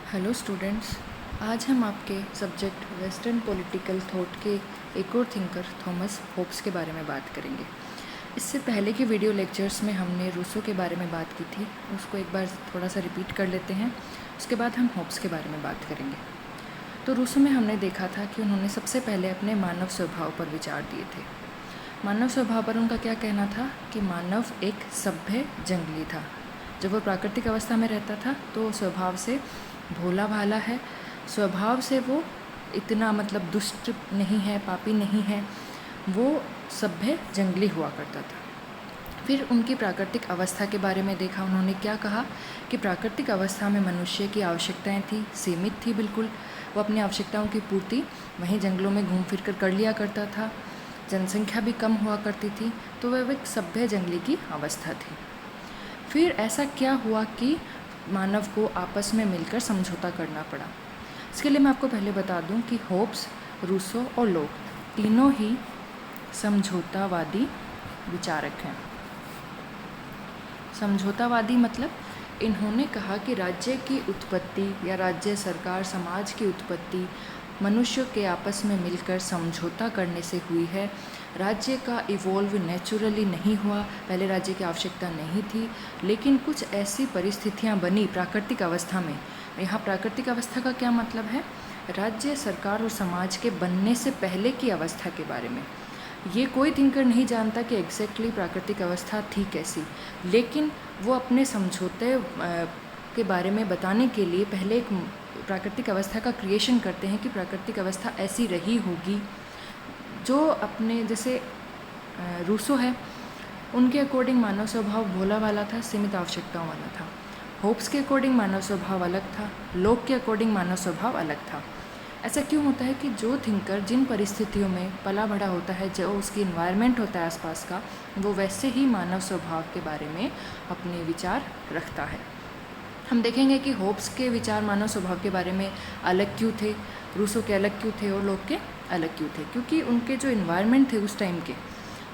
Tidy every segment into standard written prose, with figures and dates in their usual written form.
Hello students, आज हम आपके सब्जेक्ट वेस्टर्न पॉलिटिकल थॉट के एक और थिंकर थॉमस होब्स के बारे में बात करेंगे। इससे पहले के वीडियो लेक्चर्स में हमने रूसो के बारे में बात की थी, उसको एक बार थोड़ा सा रिपीट कर लेते हैं। उसके बाद हम होब्स के बारे में बात करेंगे। तो रूसो में हमने देखा था कि उन्होंने सबसे पहले अपने मानव स्वभाव पर विचार दिए थे। मानव स्वभाव पर उनका क्या कहना था कि मानव एक सभ्य जंगली था। जब वो प्राकृतिक अवस्था में रहता था तो स्वभाव से भोला भाला है, स्वभाव से वो इतना दुष्ट नहीं है, पापी नहीं है, वो सभ्य जंगली हुआ करता था। फिर उनकी प्राकृतिक अवस्था के बारे में देखा। उन्होंने क्या कहा कि प्राकृतिक अवस्था में मनुष्य की आवश्यकताएं थी, सीमित थी बिल्कुल। वो अपनी आवश्यकताओं की पूर्ति वहीं जंगलों में घूम फिर कर लिया करता था। जनसंख्या भी कम हुआ करती थी, तो वह एक सभ्य जंगली की अवस्था थी। फिर ऐसा क्या हुआ कि मानव को आपस में मिलकर समझौता करना पड़ा। इसके लिए मैं आपको पहले बता दूं कि होब्स, रूसो और लोक तीनों ही समझौतावादी विचारक हैं। समझौतावादी मतलब इन्होंने कहा कि राज्य की उत्पत्ति या राज्य, सरकार, समाज की उत्पत्ति मनुष्यों के आपस में मिलकर समझौता करने से हुई है। राज्य का इवॉल्व नेचुरली नहीं हुआ, पहले राज्य की आवश्यकता नहीं थी, लेकिन कुछ ऐसी परिस्थितियां बनी प्राकृतिक अवस्था में। यहाँ प्राकृतिक अवस्था का क्या मतलब है? राज्य, सरकार और समाज के बनने से पहले की अवस्था के बारे में। ये कोई थिंकर नहीं जानता कि एग्जैक्टली प्राकृतिक अवस्था थी कैसी, लेकिन वो अपने समझौते के बारे में बताने के लिए पहले एक प्राकृतिक अवस्था का क्रिएशन करते हैं कि प्राकृतिक अवस्था ऐसी रही होगी। जो अपने जैसे रूसो है, उनके अकॉर्डिंग मानव स्वभाव भोला वाला था, सीमित आवश्यकताओं वाला था। होब्स के अकॉर्डिंग मानव स्वभाव अलग था, लोक के अकॉर्डिंग मानव स्वभाव अलग था। ऐसा क्यों होता है कि जो थिंकर जिन परिस्थितियों में पला बढ़ा होता है, जो उसकी इन्वायरमेंट होता है आसपास का, वो वैसे ही मानव स्वभाव के बारे में अपने विचार रखता है। हम देखेंगे कि होब्स के विचार मानव स्वभाव के बारे में अलग क्यों थे, रूसो के अलग क्यों थे और लोक के अलग क्यों थे। क्योंकि उनके जो इन्वायरमेंट थे उस टाइम के,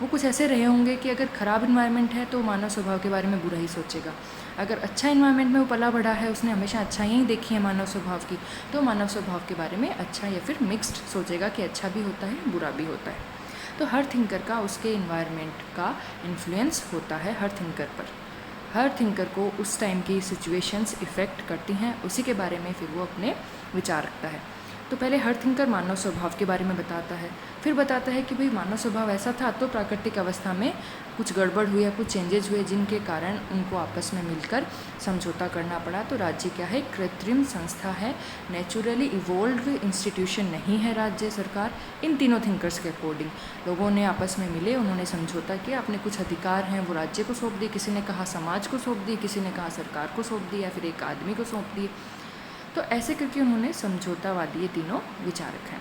वो कुछ ऐसे रहे होंगे कि अगर ख़राब इन्वायरमेंट है तो मानव स्वभाव के बारे में बुरा ही सोचेगा। अगर अच्छा इन्वायरमेंट में वो पला बढ़ा है, उसने हमेशा अच्छाई ही देखी है मानव स्वभाव की, तो मानव स्वभाव के बारे में अच्छा या फिर मिक्स्ड सोचेगा कि अच्छा भी होता है, बुरा भी होता है। तो हर थिंकर का उसके इन्वायरमेंट का इन्फ्लुएंस होता है हर थिंकर पर। हर थिंकर को उस टाइम की सिचुएशंस इफ़ेक्ट करती हैं, उसी के बारे में फिर वो अपने विचार रखता है। तो पहले हर थिंकर मानव स्वभाव के बारे में बताता है, फिर बताता है कि भाई मानव स्वभाव ऐसा था तो प्राकृतिक अवस्था में कुछ गड़बड़ हुई या कुछ चेंजेज हुए जिनके कारण उनको आपस में मिलकर समझौता करना पड़ा। तो राज्य क्या है? कृत्रिम संस्था है, नेचुरली इवोल्व इंस्टीट्यूशन नहीं है राज्य, सरकार। इन तीनों थिंकर्स के अकॉर्डिंग लोगों ने आपस में मिले, उन्होंने समझौता किया, अपने कुछ अधिकार हैं वो राज्य को सौंप दिए, किसी ने कहा समाज को सौंप दिए, किसी ने कहा सरकार को सौंप दिया, फिर एक आदमी को सौंप दिए। तो ऐसे करके उन्होंने समझौतावादी ये तीनों विचारक हैं।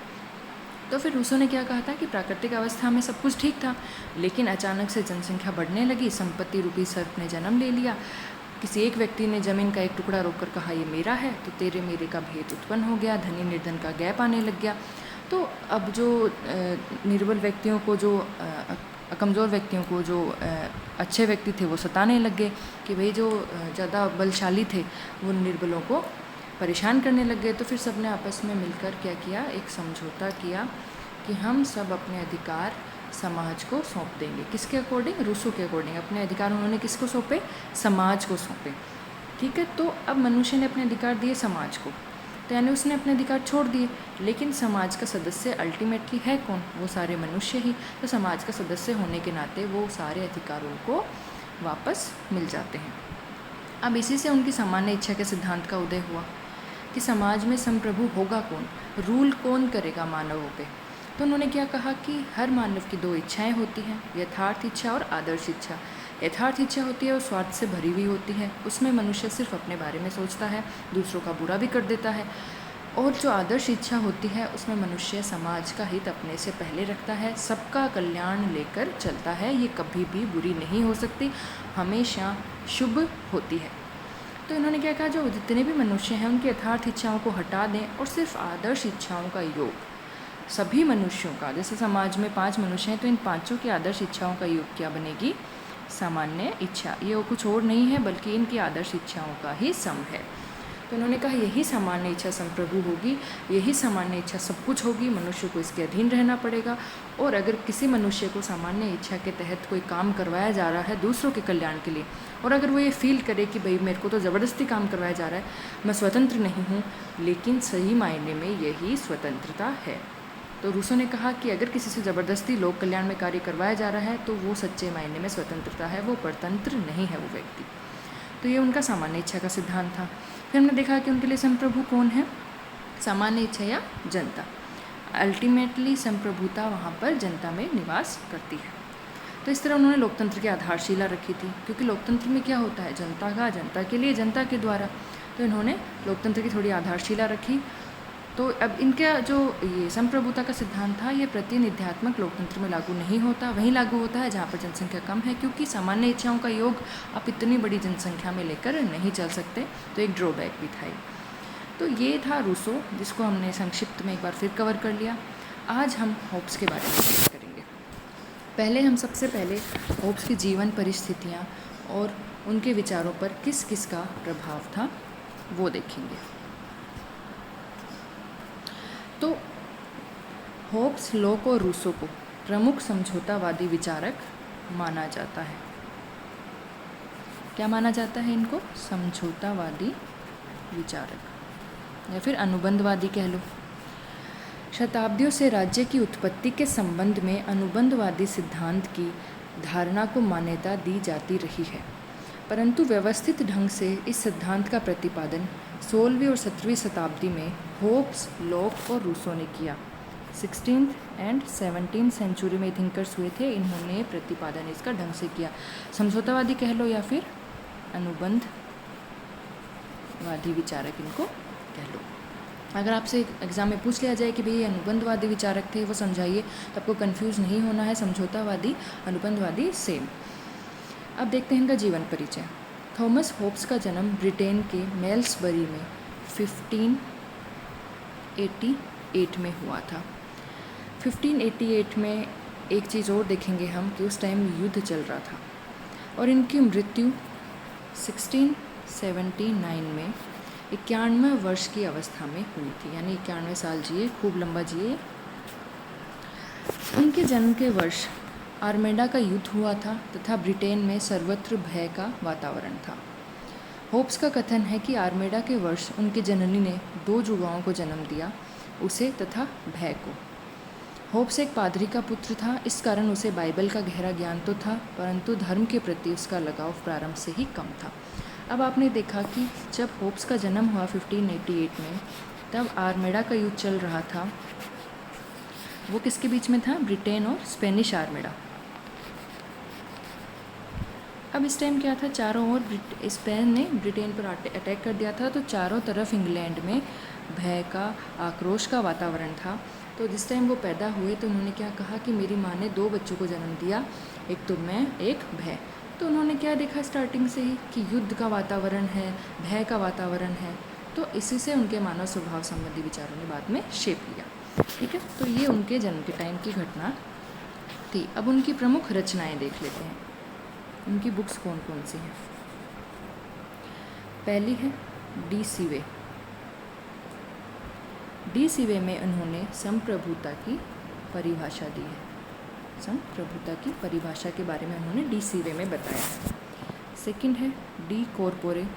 तो फिर रूसो ने क्या कहा था कि प्राकृतिक अवस्था में सब कुछ ठीक था, लेकिन अचानक से जनसंख्या बढ़ने लगी, संपत्ति रूपी सर्प ने जन्म ले लिया। किसी एक व्यक्ति ने ज़मीन का एक टुकड़ा रोककर कहा ये मेरा है, तो तेरे मेरे का भेद उत्पन्न हो गया, धनी निर्धन का गैप आने लग गया। तो अब जो निर्बल व्यक्तियों को, जो कमज़ोर व्यक्तियों को, जो अच्छे व्यक्ति थे वो सताने लग गए कि भाई जो ज़्यादा बलशाली थे वो निर्बलों को परेशान करने लग गए। तो फिर सब ने आपस में मिलकर क्या किया? एक समझौता किया कि हम सब अपने अधिकार समाज को सौंप देंगे। किसके अकॉर्डिंग? रूसो के अकॉर्डिंग। अपने अधिकार उन्होंने किसको सौंपे? समाज को सौंपे। ठीक है, तो अब मनुष्य ने अपने अधिकार दिए समाज को, तो यानी उसने अपने अधिकार छोड़ दिए, लेकिन समाज का सदस्य अल्टीमेटली है कौन? वो सारे मनुष्य ही। तो समाज का सदस्य होने के नाते वो सारे अधिकारों को वापस मिल जाते हैं। अब इसी से उनकी सामान्य इच्छा के सिद्धांत का उदय हुआ कि समाज में संप्रभु होगा कौन, रूल कौन करेगा मानवों पे। तो उन्होंने क्या कहा कि हर मानव की दो इच्छाएं होती हैं, यथार्थ इच्छा और आदर्श इच्छा। यथार्थ इच्छा होती है वो स्वार्थ से भरी हुई होती है, उसमें मनुष्य सिर्फ अपने बारे में सोचता है, दूसरों का बुरा भी कर देता है। और जो आदर्श इच्छा होती है उसमें मनुष्य समाज का हित अपने से पहले रखता है, सबका कल्याण लेकर चलता है। ये कभी भी बुरी नहीं हो सकती, हमेशा शुभ होती है। तो इन्होंने क्या कहा? जो जितने भी मनुष्य हैं उनकी यथार्थ इच्छाओं को हटा दें और सिर्फ आदर्श इच्छाओं का योग सभी मनुष्यों का, जैसे समाज में 5 मनुष्य हैं तो इन पांचों की आदर्श इच्छाओं का योग क्या बनेगी? सामान्य इच्छा। ये कुछ और नहीं है बल्कि इनकी आदर्श इच्छाओं का ही सम है। तो उन्होंने कहा यही सामान्य इच्छा संप्रभु होगी, यही सामान्य इच्छा सब कुछ होगी, मनुष्य को इसके अधीन रहना पड़ेगा। और अगर किसी मनुष्य को सामान्य इच्छा के तहत कोई काम करवाया जा रहा है दूसरों के कल्याण के लिए, और अगर वो ये फील करे कि भाई मेरे को तो ज़बरदस्ती काम करवाया जा रहा है, मैं स्वतंत्र नहीं हूँ, लेकिन सही मायने में यही स्वतंत्रता है। तो रूसो ने कहा कि अगर किसी से ज़बरदस्ती लोक कल्याण में कार्य करवाया जा रहा है तो वो सच्चे मायने में स्वतंत्रता है, वो परतंत्र नहीं है वो व्यक्ति। तो ये उनका सामान्य इच्छा का सिद्धांत था। फिर हमने देखा कि उनके लिए संप्रभु कौन है, सामान्य इच्छा या जनता। अल्टीमेटली संप्रभुता वहाँ पर जनता में निवास करती है। तो इस तरह उन्होंने लोकतंत्र की आधारशिला रखी थी, क्योंकि लोकतंत्र में क्या होता है, जनता के लिए, जनता के द्वारा। तो इन्होंने लोकतंत्र की थोड़ी आधारशिला रखी। तो अब इनका जो ये संप्रभुता का सिद्धांत था, ये प्रतिनिध्यात्मक लोकतंत्र में लागू नहीं होता, वहीं लागू होता है जहाँ पर जनसंख्या कम है, क्योंकि सामान्य इच्छाओं का योग आप इतनी बड़ी जनसंख्या में लेकर नहीं चल सकते। तो एक ड्रॉबैक भी था। तो ये था रूसो, जिसको हमने संक्षिप्त में एक बार फिर कवर कर लिया। आज हम होब्स के बारे में बात करेंगे। पहले हम सबसे पहले होब्स की जीवन परिस्थितियाँ और उनके विचारों पर किस किस का प्रभाव था वो देखेंगे। तो होब्स, लॉक और रूसो को प्रमुख समझौतावादी विचारक माना जाता है। क्या माना जाता है इनको? समझौतावादी विचारक या फिर अनुबंधवादी कह लो। शताब्दियों से राज्य की उत्पत्ति के संबंध में अनुबंधवादी सिद्धांत की धारणा को मान्यता दी जाती रही है, परंतु व्यवस्थित ढंग से इस सिद्धांत का प्रतिपादन 16वीं और 17वीं शताब्दी में होब्स, लॉक और रूसो ने किया। 16th एंड 17th सेंचुरी में थिंकर्स हुए थे, इन्होंने प्रतिपादन इसका ढंग से किया। समझौतावादी कह लो या फिर अनुबंधवादी विचारक इनको कह लो। अगर आपसे एग्ज़ाम में पूछ लिया जाए कि भाई ये अनुबंधवादी विचारक थे, वो समझाइए, तो आपको कंफ्यूज नहीं होना है, समझौतावादी अनुबंधवादी सेम। अब देखते हैं इनका जीवन परिचय। थॉमस होब्स का जन्म ब्रिटेन के मेल्सबरी में 1588 में हुआ था। 1588 में एक चीज़ और देखेंगे हम कि उस टाइम युद्ध चल रहा था, और इनकी मृत्यु 1679 में 91 वर्ष की अवस्था में हुई थी, यानी 91 साल जिए, खूब लंबा जिए। उनके जन्म के वर्ष आर्मेडा का युद्ध हुआ था तथा ब्रिटेन में सर्वत्र भय का वातावरण था। होब्स का कथन है कि आर्मेडा के वर्ष उनकी जननी ने 2 जुड़वाओं को जन्म दिया, उसे तथा भय को। होब्स एक पादरी का पुत्र था, इस कारण उसे बाइबल का गहरा ज्ञान तो था, परंतु धर्म के प्रति उसका लगाव प्रारंभ से ही कम था। अब आपने देखा कि जब होब्स का जन्म हुआ 1588 में, तब आर्मेडा का युद्ध चल रहा था। वो किसके बीच में था? ब्रिटेन और स्पेनिश आर्मेडा। अब इस टाइम क्या था, चारों ओर स्पेन ने ब्रिटेन पर अटैक कर दिया था, तो चारों तरफ इंग्लैंड में भय का, आक्रोश का वातावरण था। तो जिस टाइम वो पैदा हुए तो उन्होंने क्या कहा कि मेरी माँ ने 2 बच्चों को जन्म दिया, एक तो मैं, एक भय। तो उन्होंने क्या देखा स्टार्टिंग से ही कि युद्ध का वातावरण है, भय का वातावरण है, तो इसी से उनके मानव स्वभाव संबंधी विचारों ने बाद में शेप लिया। ठीक है, तो ये उनके जन्म के टाइम की घटना थी। अब उनकी प्रमुख रचनाएं देख लेते हैं, उनकी बुक्स कौन कौन सी हैं। पहली है डी सीवे। डी सीवे में उन्होंने संप्रभुता की परिभाषा दी है। संप्रभुता की परिभाषा के बारे में उन्होंने डी सीवे में बताया है। सेकंड है डी कॉर्पोरे।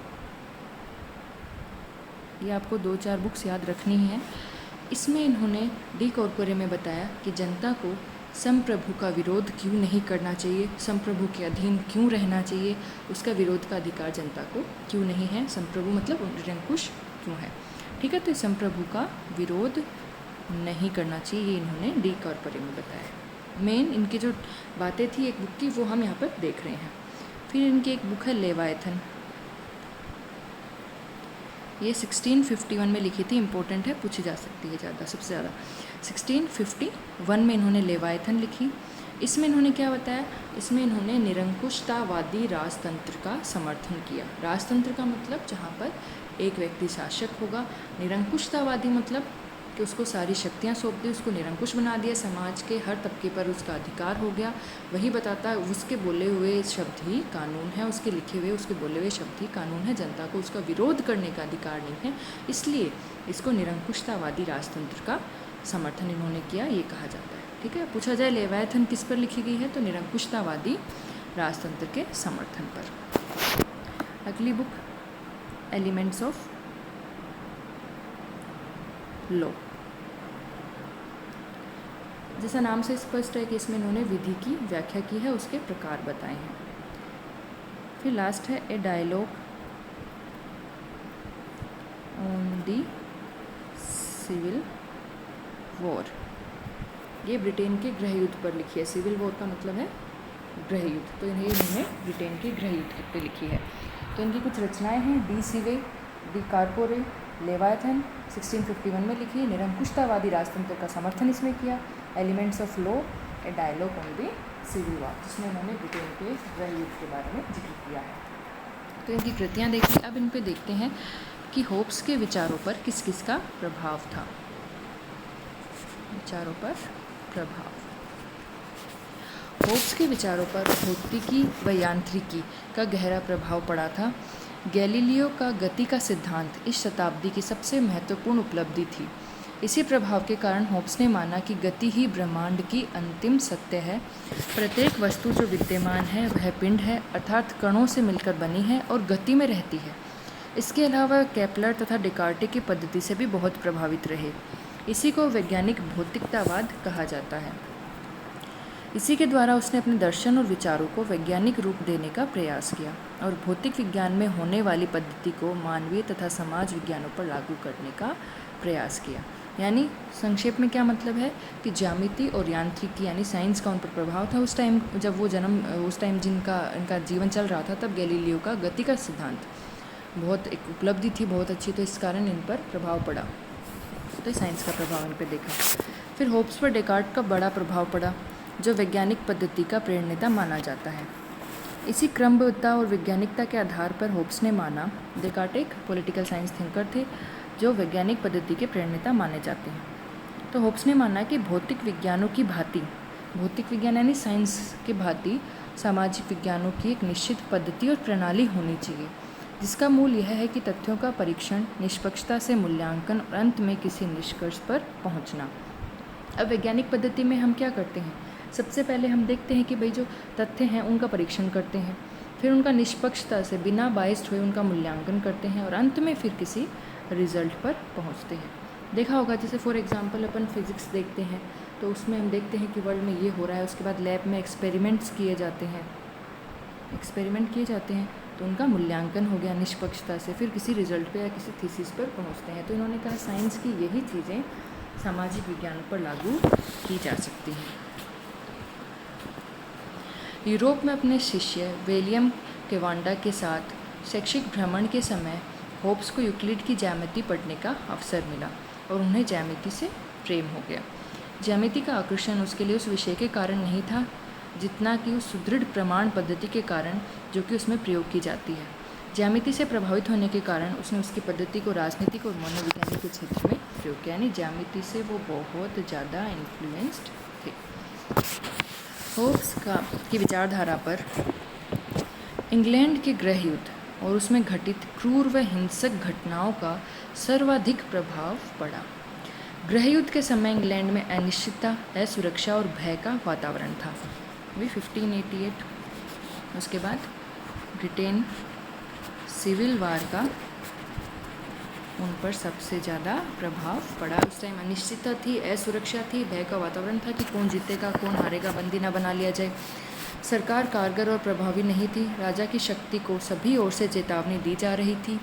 ये आपको 2-4 बुक्स याद रखनी है। इसमें इन्होंने डी कॉर्पोरे में बताया कि जनता को संप्रभु का विरोध क्यों नहीं करना चाहिए, संप्रभु के अधीन क्यों रहना चाहिए, उसका विरोध का अधिकार जनता को क्यों नहीं है, संप्रभु मतलब निरंकुश क्यों है। ठीक है, तो संप्रभु का विरोध नहीं करना चाहिए, ये इन्होंने डी कॉर्पोरे में बताया। मेन इनकी जो बातें थी एक बुक की, वो हम यहाँ पर देख रहे हैं। फिर इनकी एक बुक है लेवायथन, ये 1651 में लिखी थी, इम्पोर्टेंट है, पूछी जा सकती है ज़्यादा, सबसे ज़्यादा। 1651 में इन्होंने लेवायथन लिखी। इसमें इन्होंने क्या बताया, इसमें इन्होंने निरंकुशतावादी राजतंत्र का समर्थन किया। राजतंत्र का मतलब जहाँ पर एक व्यक्ति शासक होगा, निरंकुशतावादी मतलब कि उसको सारी शक्तियाँ सौंप दी, उसको निरंकुश बना दिया, समाज के हर तबके पर उसका अधिकार हो गया। वही बताता है उसके बोले हुए शब्द ही कानून है, उसके लिखे हुए उसके बोले हुए शब्द ही कानून है, जनता को उसका विरोध करने का अधिकार नहीं है, इसलिए इसको निरंकुशतावादी राजतंत्र का समर्थन इन्होंने किया, ये कहा जाता है। ठीक है, पूछा जाए लेवायथन किस पर लिखी गई है, तो निरंकुशतावादी राजतंत्र के समर्थन पर। अगली बुक एलिमेंट्स ऑफ लॉ। जैसा नाम से स्पष्ट है कि इसमें इन्होंने विधि की व्याख्या की है, उसके प्रकार बताए हैं। फिर लास्ट है a dialogue on the civil war. ये ब्रिटेन के गृह युद्ध पर लिखी है। सिविल वॉर का मतलब है गृह युद्ध, तो इन्होंने ब्रिटेन के गृह युद्ध पर लिखी है। तो इनकी कुछ रचनाएं हैं, डी सिवे, डी कार्पोरे, लेवायथन 1651 में लिखी। निरंकुशतावादी राजतंत्र का समर्थन इसमें किया। Elements of law, a dialogue on the civil war, जिसमें इन्होंने ब्रिटेन के गृह युद्ध के बारे में जिक्र किया है। तो इनकी कृतियाँ देखी। अब इन पे देखते हैं कि होब्स के विचारों पर किस किस का प्रभाव था। विचारों पर प्रभाव। होब्स के विचारों पर भौतिकी व यांत्रिकी का गहरा प्रभाव पड़ा था। गैलीलियो का गति का सिद्धांत इस शताब्दी की सबसे महत्वपूर्ण उपलब्धि थी। इसी प्रभाव के कारण होब्स ने माना कि गति ही ब्रह्मांड की अंतिम सत्य है। प्रत्येक वस्तु जो विद्यमान है वह पिंड है, अर्थात कणों से मिलकर बनी है और गति में रहती है। इसके अलावा केपलर तथा डेकार्टे की पद्धति से भी बहुत प्रभावित रहे। इसी को वैज्ञानिक भौतिकतावाद कहा जाता है। इसी के द्वारा उसने अपने दर्शन और विचारों को वैज्ञानिक रूप देने का प्रयास किया और भौतिक विज्ञान में होने वाली पद्धति को मानवीय तथा समाज विज्ञानों पर लागू करने का प्रयास किया। यानी संक्षेप में क्या मतलब है कि ज्यामिति और यांत्रिकी यानी साइंस का उन पर प्रभाव था। उस टाइम जब वो उस टाइम इनका जीवन चल रहा था, तब गैलीलियो का गति का सिद्धांत बहुत एक उपलब्धि थी, बहुत अच्छी, तो इस कारण इन पर प्रभाव पड़ा। तो साइंस का प्रभाव इन पर देखा। फिर होब्स पर डेकार्ट का बड़ा प्रभाव पड़ा, जो वैज्ञानिक पद्धति का प्रेरणेता माना जाता है। इसी क्रमबद्धता और वैज्ञानिकता के आधार पर होब्स ने माना, डेकार्ट एक पॉलिटिकल साइंस थिंकर थे जो वैज्ञानिक पद्धति के प्रेरणेता माने जाते हैं। तो होब्स ने माना कि भौतिक विज्ञानों की भांति, भौतिक विज्ञान यानी साइंस की भांति सामाजिक विज्ञानों की एक निश्चित पद्धति और प्रणाली होनी चाहिए, जिसका मूल यह है कि तथ्यों का परीक्षण, निष्पक्षता से मूल्यांकन और अंत में किसी निष्कर्ष पर पहुंचना। अब वैज्ञानिक पद्धति में हम क्या करते हैं? सबसे पहले हम देखते हैं कि भाई जो तथ्य हैं उनका परीक्षण करते हैं, फिर उनका निष्पक्षता से बिना बायस्ड हुए उनका मूल्यांकन करते हैं और अंत में फिर किसी रिजल्ट पर पहुंचते हैं। देखा होगा जैसे फॉर एग्जांपल अपन फिज़िक्स देखते हैं तो उसमें हम देखते हैं कि वर्ल्ड में ये हो रहा है, उसके बाद लैब में एक्सपेरिमेंट किए जाते हैं तो उनका मूल्यांकन हो गया निष्पक्षता से, फिर किसी रिजल्ट पे या किसी थीसिस पर पहुंचते हैं। तो इन्होंने कहा साइंस की यही चीज़ें सामाजिक विज्ञानों पर लागू की जा सकती हैं। यूरोप में अपने शिष्य विलियम केवांडा के साथ शैक्षिक भ्रमण के समय होब्स को यूक्लिड की ज्यामिति पढ़ने का अवसर मिला और उन्हें ज्यामिति से प्रेम हो गया। ज्यामिति का आकर्षण उसके लिए उस विषय के कारण नहीं था जितना कि उस सुदृढ़ प्रमाण पद्धति के कारण जो कि उसमें प्रयोग की जाती है। ज्यामिति से प्रभावित होने के कारण उसने उसकी पद्धति को राजनीतिक और मनोवैज्ञानिक के क्षेत्र में प्रयोग किया, यानी ज्यामिति से वो बहुत ज़्यादा इन्फ्लुएंस्ड थे। होब्स की विचारधारा पर इंग्लैंड के गृह युद्ध और उसमें घटित क्रूर व हिंसक घटनाओं का सर्वाधिक प्रभाव पड़ा। गृह युद्ध के समय इंग्लैंड में अनिश्चितता, असुरक्षा और भय का वातावरण था। वही 1588 उसके बाद ब्रिटेन सिविल वार का उन पर सबसे ज़्यादा प्रभाव पड़ा। उस टाइम अनिश्चितता थी, असुरक्षा थी, भय का वातावरण था कि कौन जीतेगा कौन हारेगा, बंदी ना बना लिया जाए। सरकार कारगर और प्रभावी नहीं थी, राजा की शक्ति को सभी ओर से चेतावनी दी जा रही थी।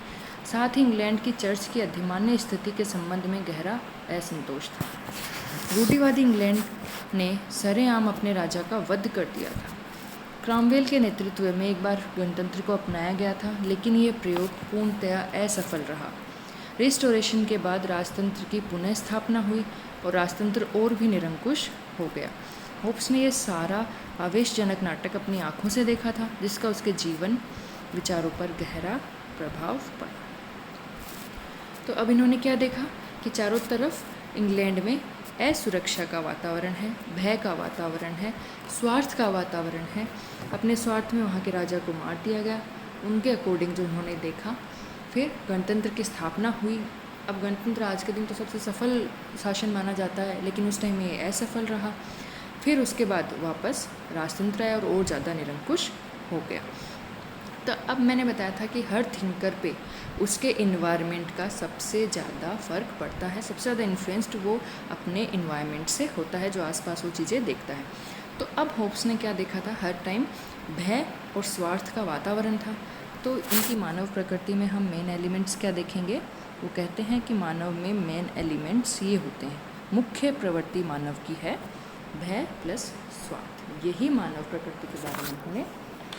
साथ ही इंग्लैंड की चर्च की अधिमान्य स्थिति के संबंध में गहरा असंतोष था। रूढ़िवादी इंग्लैंड ने सरेआम अपने राजा का वध कर दिया था। क्रॉमवेल के नेतृत्व में एक बार गणतंत्र को अपनाया गया था, लेकिन ये प्रयोग पूर्णतया असफल रहा। रिस्टोरेशन के बाद राजतंत्र की पुनः स्थापना हुई और राजतंत्र और भी निरंकुश हो गया। होब्स ने यह सारा आवेशजनक नाटक अपनी आंखों से देखा था, जिसका उसके जीवन विचारों पर गहरा प्रभाव पड़ा। तो अब इन्होंने क्या देखा कि चारों तरफ इंग्लैंड में असुरक्षा का वातावरण है, भय का वातावरण है, स्वार्थ का वातावरण है। अपने स्वार्थ में वहाँ के राजा को मार दिया गया, उनके अकॉर्डिंग जो उन्होंने देखा। फिर गणतंत्र की स्थापना हुई। अब गणतंत्र आज के दिन तो सबसे सफल शासन माना जाता है, लेकिन उस टाइम ये असफल रहा। फिर उसके बाद वापस राजतंत्र आया और ज़्यादा निरंकुश हो गया। तो अब मैंने बताया था कि हर थिंकर पे उसके इन्वायरमेंट का सबसे ज़्यादा फ़र्क पड़ता है, सबसे ज़्यादा इन्फ्लुएंस्ड वो अपने इन्वायरमेंट से होता है, जो आसपास वो चीज़ें देखता है। तो अब होप्स ने क्या देखा था, हर टाइम भय और स्वार्थ का वातावरण था। तो इनकी मानव प्रकृति में हम मेन एलिमेंट्स क्या देखेंगे, वो कहते हैं कि मानव में मेन एलिमेंट्स ये होते हैं, मुख्य प्रवृत्ति मानव की है भय प्लस स्वार्थ। यही मानव प्रकृति के बारे में उन्होंने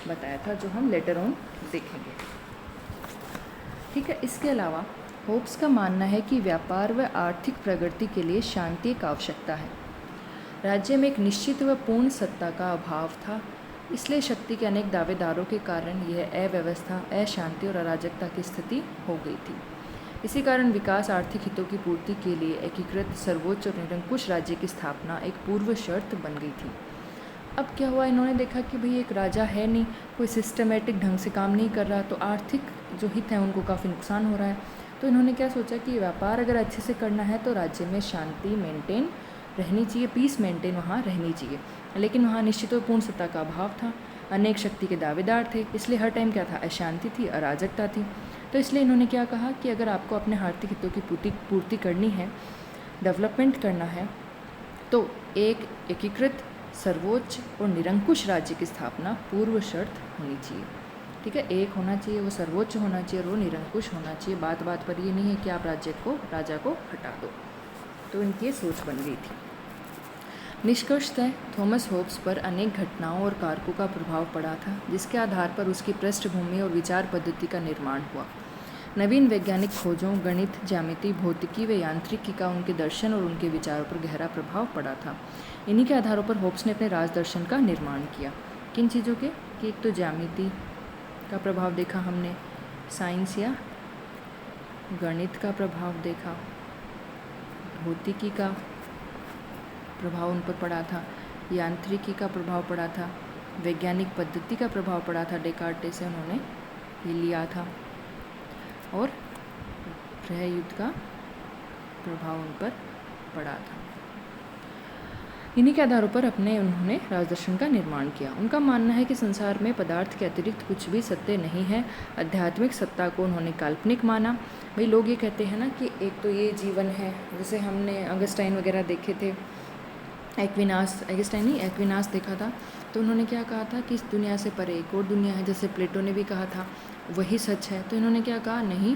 बताया था, जो हम लेटर ऑन देखेंगे। ठीक है। इसके अलावा होप्स का मानना है कि व्यापार व आर्थिक प्रगति के लिए शांति एक आवश्यकता है। राज्य में एक निश्चित व पूर्ण सत्ता का अभाव था, इसलिए शक्ति के अनेक दावेदारों के कारण यह अव्यवस्था, अशांति और अराजकता की स्थिति हो गई थी। इसी कारण विकास आर्थिक हितों की पूर्ति के लिए एकीकृत सर्वोच्च और निरंकुश राज्य की स्थापना एक पूर्व शर्त बन गई थी। अब क्या हुआ, इन्होंने देखा कि भाई एक राजा है नहीं, कोई सिस्टमेटिक ढंग से काम नहीं कर रहा, तो आर्थिक जो हित हैं उनको काफ़ी नुकसान हो रहा है। तो इन्होंने क्या सोचा कि व्यापार अगर अच्छे से करना है तो राज्य में शांति मेंटेन रहनी चाहिए, पीस मेंटेन वहाँ रहनी चाहिए। लेकिन वहाँ निश्चित और पूर्ण सत्ता का अभाव था, अनेक शक्ति के दावेदार थे, इसलिए हर टाइम क्या था, अशांति थी, अराजकता थी। तो इसलिए इन्होंने क्या कहा कि अगर आपको अपने आर्थिक हितों की पूर्ति करनी है, डेवलपमेंट करना है, तो एक एकीकृत सर्वोच्च और निरंकुश राज्य की स्थापना पूर्व शर्त होनी चाहिए। ठीक है, एक होना चाहिए, वो सर्वोच्च होना चाहिए और वो निरंकुश होना चाहिए। बात बात पर ये नहीं है कि आप राजा को हटा दो। तो इनकी ये सोच बन गई थी। निष्कर्षतः थॉमस होब्स पर अनेक घटनाओं और कारकों का प्रभाव पड़ा था, जिसके आधार पर उसकी पृष्ठभूमि और विचार पद्धति का निर्माण हुआ। नवीन वैज्ञानिक खोजों, गणित, ज्यामिति, भौतिकी व यांत्रिकी का उनके दर्शन और उनके विचारों पर गहरा प्रभाव पड़ा था। इन्हीं के आधारों पर होब्स ने अपने राजदर्शन का निर्माण किया। किन चीज़ों के, कि एक तो ज्यामिति का प्रभाव देखा हमने, साइंस या गणित का प्रभाव देखा, भौतिकी का प्रभाव उन पर पड़ा था, यांत्रिकी का प्रभाव पड़ा था, वैज्ञानिक पद्धति का प्रभाव पड़ा था, डेकार्टे से उन्होंने ये लिया था, और गृह युद्ध का प्रभाव उन पर पड़ा था। इन्हीं के आधारों पर उन्होंने राजदर्शन का निर्माण किया। उनका मानना है कि संसार में पदार्थ के अतिरिक्त कुछ भी सत्य नहीं है। आध्यात्मिक सत्ता को उन्होंने काल्पनिक माना। भाई लोग ये कहते हैं ना कि एक तो ये जीवन है, जैसे हमने अगस्टाइन वगैरह देखे थे, एक्विनास देखा था, तो उन्होंने क्या कहा था कि इस दुनिया से परे एक और दुनिया है, जैसे प्लेटो ने भी कहा था वही सच है। तो इन्होंने क्या कहा, नहीं,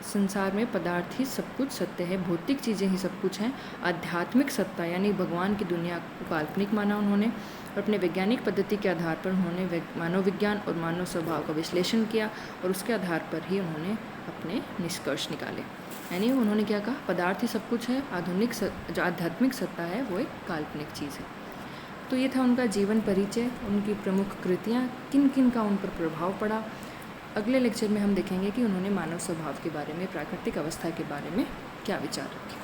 संसार में पदार्थ ही सब कुछ सत्य है, भौतिक चीज़ें ही सब कुछ हैं। आध्यात्मिक सत्ता यानी भगवान की दुनिया को काल्पनिक माना उन्होंने, और अपने वैज्ञानिक पद्धति के आधार पर उन्होंने मानव विज्ञान और मानव स्वभाव का विश्लेषण किया, और उसके आधार पर ही उन्होंने अपने निष्कर्ष निकाले। यानी उन्होंने क्या कहा, पदार्थ ही सब कुछ है, जो आध्यात्मिक सत्ता है वो एक काल्पनिक चीज़ है। तो ये था उनका जीवन परिचय, उनकी प्रमुख कृतियाँ, किन किन का उन पर प्रभाव पड़ा। अगले लेक्चर में हम देखेंगे कि उन्होंने मानव स्वभाव के बारे में, प्राकृतिक अवस्था के बारे में क्या विचार रखे।